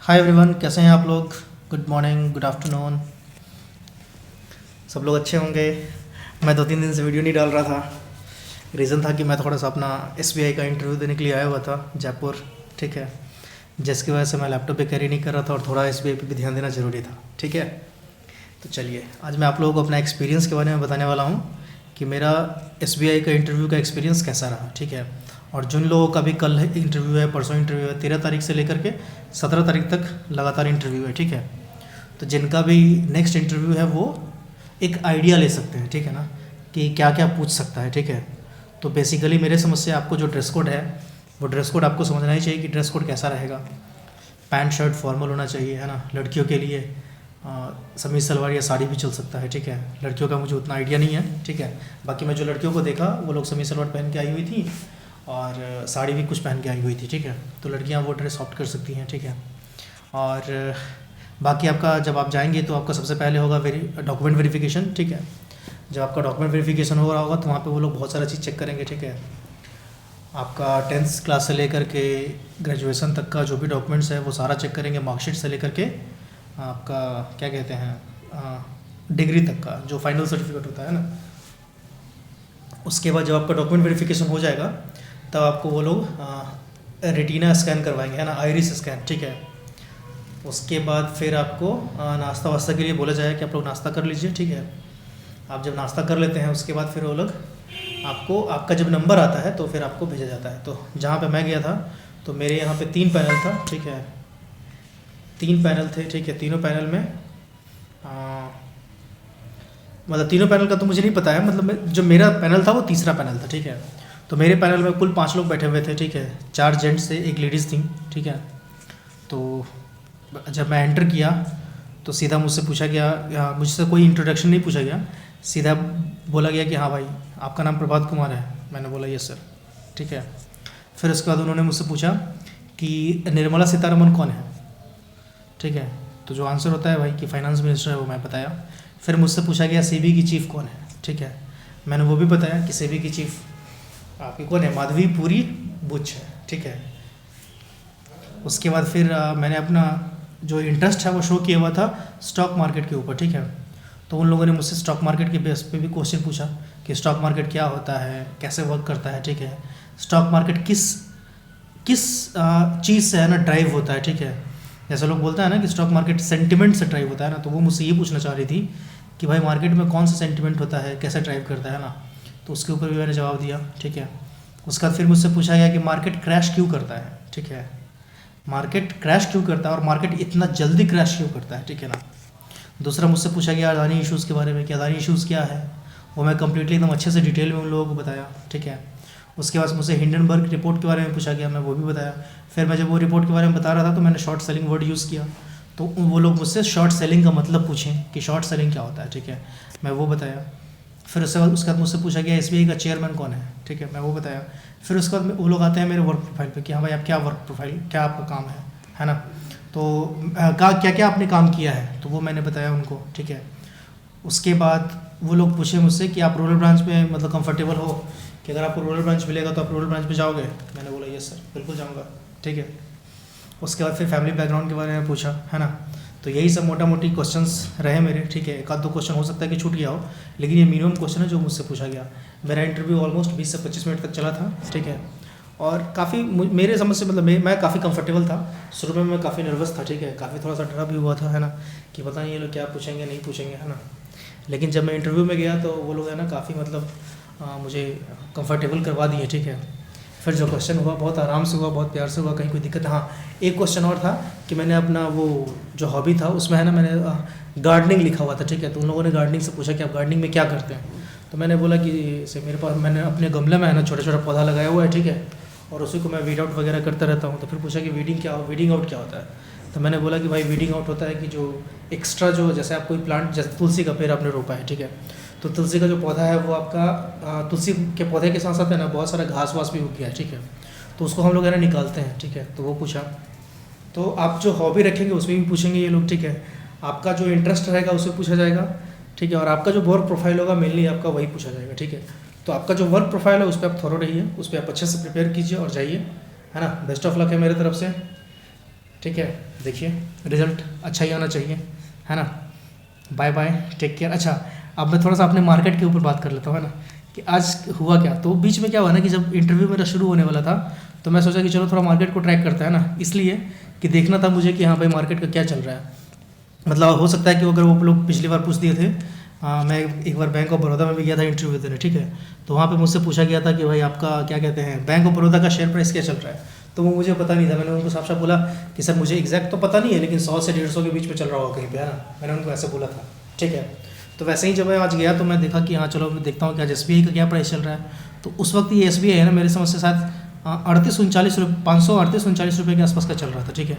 Hi everyone, कैसे हैं आप लोग। Good morning, good afternoon. सब लोग अच्छे होंगे। मैं 2-3 दिन से वीडियो नहीं डाल रहा था। रीज़न था कि मैं थोड़ा सा अपना एसबीआई का इंटरव्यू देने के लिए आया हुआ था जयपुर। ठीक है, जिसकी वजह से मैं लैपटॉप पे कैरी नहीं कर रहा था और थोड़ा एसबीआई पे भी ध्यान देना ज़रूरी था। ठीक है, तो चलिए आज मैं आप लोगों को अपना एक्सपीरियंस के बारे में बताने वाला हूँ कि मेरा एसबीआई का इंटरव्यू का एक्सपीरियंस कैसा रहा। ठीक है, और जिन लोगों का भी कल इंटरव्यू है, परसों इंटरव्यू है, 13 तारीख से लेकर के 17 तारीख तक लगातार इंटरव्यू है। ठीक है, तो जिनका भी नेक्स्ट इंटरव्यू है वो एक आइडिया ले सकते हैं। ठीक है ना, कि क्या क्या पूछ सकता है। ठीक है, तो बेसिकली मेरे समझ से आपको जो ड्रेस कोड है वो ड्रेस कोड आपको समझना ही चाहिए कि ड्रेस कोड कैसा रहेगा। पैंट शर्ट फॉर्मल होना चाहिए, है ना। लड़कियों के लिए समीज सलवार या साड़ी भी चल सकता है। ठीक है, लड़कियों का मुझे उतना आइडिया नहीं है। ठीक है, बाकी मैं जो लड़कियों को देखा वो लोग समीज सलवार पहन के आई हुई थी और साड़ी भी कुछ पहन के आई हुई थी। ठीक है, तो लड़कियां वो ड्रेस ऑप्ट कर सकती हैं। ठीक है, और बाकी आपका जब आप जाएंगे तो आपका सबसे पहले होगा डॉक्यूमेंट वेरिफिकेशन। ठीक है, जब आपका डॉक्यूमेंट वेरिफिकेशन हो रहा होगा तो वहाँ पे वो लोग बहुत सारा चीज़ चेक करेंगे। ठीक है, आपका 10th क्लास से लेकर के ग्रेजुएशन तक का जो भी डॉक्यूमेंट्स है वो सारा चेक करेंगे। मार्कशीट से लेकर के आपका क्या कहते हैं डिग्री तक का जो फाइनल सर्टिफिकेट होता है ना। उसके बाद जब आपका डॉक्यूमेंट वेरिफिकेशन हो जाएगा तब आपको वो लोग रेटिना स्कैन करवाएंगे, है ना, आइरिस स्कैन। ठीक है, उसके बाद फिर आपको नाश्ता वास्ता के लिए बोला जाएगा कि आप लोग नाश्ता कर लीजिए। ठीक है, आप जब नाश्ता कर लेते हैं उसके बाद फिर वो लोग आपको आपका जब नंबर आता है तो फिर आपको भेजा जाता है। तो जहाँ पे मैं गया था तो मेरे यहाँ पे 3 पैनल था। ठीक है, 3 पैनल थे। ठीक है, तीनों पैनल में मतलब तीनों पैनल का तो मुझे नहीं पता है, मतलब जो मेरा पैनल था वो तीसरा पैनल था। ठीक है, तो मेरे पैनल में कुल 5 लोग बैठे हुए थे। ठीक है, 4 जेंट्स थे, एक लेडीज़ थी। ठीक है, तो जब मैं एंटर किया तो सीधा मुझसे पूछा गया, मुझसे कोई इंट्रोडक्शन नहीं पूछा गया, सीधा बोला गया कि हाँ भाई आपका नाम प्रभात कुमार है। मैंने बोला यस सर। ठीक है, फिर उसके बाद उन्होंने मुझसे पूछा कि निर्मला सीतारमण कौन है। ठीक है, तो जो आंसर होता है भाई कि फाइनेंस मिनिस्टर है वो मैं बताया। फिर मुझसे पूछा गया सेबी की चीफ़ कौन है। ठीक है, मैंने वो भी बताया कि सेबी की चीफ़ आपकी कौन है, माधवी पुरी बुच है। ठीक है, उसके बाद फिर मैंने अपना जो इंटरेस्ट है वो शो किया हुआ था स्टॉक मार्केट के ऊपर। ठीक है, तो उन लोगों ने मुझसे स्टॉक मार्केट के बेस पे भी क्वेश्चन पूछा कि स्टॉक मार्केट क्या होता है, कैसे वर्क करता है। ठीक है, स्टॉक मार्केट किस किस चीज़ से है ना ड्राइव होता है। ठीक है, जैसे लोग बोलते हैं ना कि स्टॉक मार्केट सेंटिमेंट से ड्राइव होता है ना, तो वो मुझसे ये पूछना चाह रही थी कि भाई मार्केट में कौन सा सेंटिमेंट होता है, कैसे ड्राइव करता है ना। तो उसके ऊपर भी मैंने जवाब दिया। ठीक है, उसके बाद फिर मुझसे पूछा गया कि मार्केट क्रैश क्यों करता है। ठीक है, मार्केट क्रैश क्यों करता है और मार्केट इतना जल्दी क्रैश क्यों करता है। ठीक है ना। दूसरा मुझसे पूछा गया अदानी इश्यूज़ के बारे में कि अदानी इश्यूज़ क्या है, वो मैं कंप्लीटली एकदम अच्छे से डिटेल में उन लोगों को बताया। ठीक है, उसके बाद मुझसे हिंडनबर्ग रिपोर्ट के बारे में पूछा गया, मैं वो भी बताया। फिर मैं जब वो रिपोर्ट के बारे में बता रहा था तो मैंने शॉर्ट सेलिंग वर्ड यूज़ किया, तो वो लोग मुझसे शॉर्ट सेलिंग का मतलब पूछें कि शॉर्ट सेलिंग क्या होता है। ठीक है, मैं वो बताया। फिर उसके बाद मुझसे पूछा गया एसबीआई का चेयरमैन कौन है। ठीक है, मैं वो बताया। फिर उसके बाद वो लोग आते हैं मेरे वर्क प्रोफाइल पे कि हाँ भाई आप क्या वर्क प्रोफाइल, क्या आपका काम है ना। तो क्या क्या आपने काम किया है, तो वो मैंने बताया उनको। ठीक है, उसके बाद वो लोग पूछे मुझसे कि आप रूरल ब्रांच में मतलब कंफर्टेबल हो कि अगर आपको रूरल ब्रांच मिलेगा तो आप रूरल ब्रांच पे जाओगे। मैंने बोला यस सर, बिल्कुल जाऊँगा। ठीक है, उसके बाद फिर फैमिली बैकग्राउंड के बारे में पूछा, है ना। तो यही सब मोटा मोटी क्वेश्चंस रहे मेरे। ठीक है, एक आध दो क्वेश्चन हो सकता है कि छूट गया हो, लेकिन ये मिनिमम क्वेश्चन है जो मुझसे पूछा गया। मेरा इंटरव्यू ऑलमोस्ट 20 से 25 मिनट तक चला था। ठीक है, और काफ़ी मेरे समझ से मतलब मैं काफ़ी कंफर्टेबल था। शुरू में मैं काफ़ी नर्वस था। ठीक है, काफ़ी थोड़ा सा डरा भी हुआ था, है ना, कि पता नहीं ये लोग क्या पूछेंगे नहीं पूछेंगे, है ना। लेकिन जब मैं इंटरव्यू में गया तो वो लोग है ना काफ़ी मतलब मुझे कंफर्टेबल करवा दिए। ठीक है, फिर जो क्वेश्चन हुआ बहुत आराम से हुआ, बहुत प्यार से हुआ, कहीं कोई दिक्कत। हाँ, एक क्वेश्चन और था कि मैंने अपना वो जो हॉबी था उसमें है ना मैंने गार्डनिंग लिखा हुआ था। ठीक है, तो उन लोगों ने गार्डनिंग से पूछा कि आप गार्डनिंग में क्या करते हैं। तो मैंने बोला कि से मेरे पास मैंने अपने गमले में है ना छोटा छोटा पौधा लगाया हुआ है। ठीक है, और उसी को मैं वीड आउट वगैरह करता रहता हूँ। तो फिर पूछा कि वीडिंग आउट क्या होता है। तो मैंने बोला कि भाई वीडिंग आउट होता है कि जो एक्स्ट्रा जो जैसे आप कोई प्लांट, जैसे तुलसी का पेड़ आपने रोपा है। ठीक है, तो तुलसी का जो पौधा है वो आपका तुलसी के पौधे के साथ साथ है ना बहुत सारा घास वास भी उग गया है। ठीक है, तो उसको हम लोग है ना निकालते हैं। ठीक है, तो वो पूछा। तो आप जो हॉबी रखेंगे उसमें भी पूछेंगे ये लोग। ठीक है, आपका जो इंटरेस्ट रहेगा उसमें पूछा जाएगा। ठीक है, और आपका जो वर्क प्रोफाइल होगा मेनली आपका वही पूछा जाएगा। ठीक है, तो आपका जो वर्क प्रोफाइल है उस पर आप थोड़ा रहिए, उस पर आप अच्छे से प्रिपेयर कीजिए और जाइए, है ना। बेस्ट ऑफ लक है मेरे तरफ से। ठीक है। देखिए रिजल्ट अच्छा ही आना चाहिए, है ना। Bye bye, take care. अच्छा अब मैं थोड़ा सा अपने मार्केट के ऊपर बात कर लेता हूँ, है ना, कि आज हुआ क्या। तो बीच में क्या हुआ ना कि जब इंटरव्यू मेरा शुरू होने वाला था तो मैं सोचा कि चलो थोड़ा मार्केट को ट्रैक करता है ना, इसलिए कि देखना था मुझे कि हाँ भाई मार्केट का क्या चल रहा है। मतलब हो सकता है कि अगर वो लोग पिछली बार पूछ दिए थे, मैं एक बार बैंक ऑफ बड़ौदा में भी गया था इंटरव्यू देने, ठीक है। तो वहाँ पे मुझसे पूछा गया था कि भाई आपका क्या कहते हैं बैंक ऑफ बड़ौदा का शेयर प्राइस क्या चल रहा है। तो वो मुझे पता नहीं था। मैंने उनको साफ साफ बोला कि सर मुझे एग्जैक्ट तो पता नहीं है, लेकिन 100 से 150 के बीच में चल रहा होगा कहीं पे, है ना। मैंने उनको ऐसे बोला था, ठीक है। तो वैसे ही जब मैं आज गया तो मैं देखा कि हाँ चलो मैं देखता हूँ कि आज SBI का क्या प्राइस चल रहा है। तो उस वक्त ये SBI है ना, मेरे समझ से शायद 38-39 रुपये, 538-39 रुपये के आसपास का चल रहा था, ठीक है।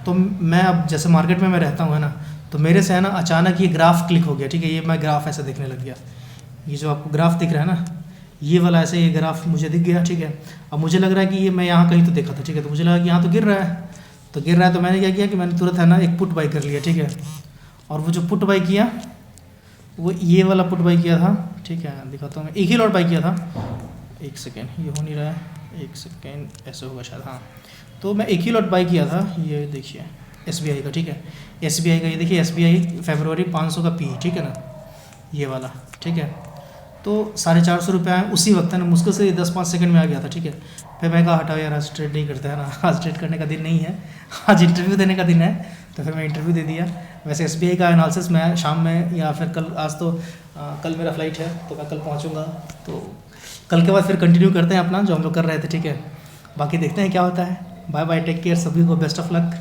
तो मैं अब जैसे मार्केट में मैं रहता हूँ, है ना, तो मेरे से है ना अचानक ये ग्राफ क्लिक हो गया, ठीक है। ये मैं ग्राफ ऐसे देखने लग गया, ये जो आपको ग्राफ दिख रहा है ना, ये वाला ऐसे ये ग्राफ मुझे दिख गया, ठीक है। अब मुझे लग रहा है कि ये मैं यहाँ कहीं तो देखा था, ठीक है। तो मुझे लगा कि यहाँ तो गिर रहा है, तो गिर रहा है तो मैंने क्या किया कि मैंने तुरंत है ना एक पुट बाई कर लिया, ठीक है। और वो जो पुट बाई किया वो ये वाला पुट बाई किया था, ठीक है। दिखाता हूँ मैं, एक ही लॉट बाई किया था। एक सेकेंड, ये हो नहीं रहा है, एक सेकेंड, ऐसे होगा शायद, हाँ। तो मैं एक ही लॉट बाई किया था, ये देखिए SBI का, ठीक है। SBI का ये देखिए, SBI फरवरी 500 का पी, ठीक है ना, ये वाला, ठीक है। तो 450 रुपये आए उसी वक्त, है ना, मुश्किल से 10-5 सेकंड में आ गया था, ठीक है। फिर मैं कहा हटाओ यार, आज ट्रेड नहीं करते, है ना, आज ट्रेड करने का दिन नहीं है, आज इंटरव्यू देने का दिन है। तो फिर मैं इंटरव्यू दे दिया। वैसे SBI का एनालिसिस मैं शाम में या फिर कल, आज तो कल मेरा फ्लाइट है तो मैं कल पहुँचूँगा, तो कल के बाद फिर कंटिन्यू करते हैं अपना जो हम लोग कर रहे थे, ठीक है। बाकी देखते हैं क्या होता है। बाय बाय, टेक केयर, सभी को बेस्ट ऑफ लक।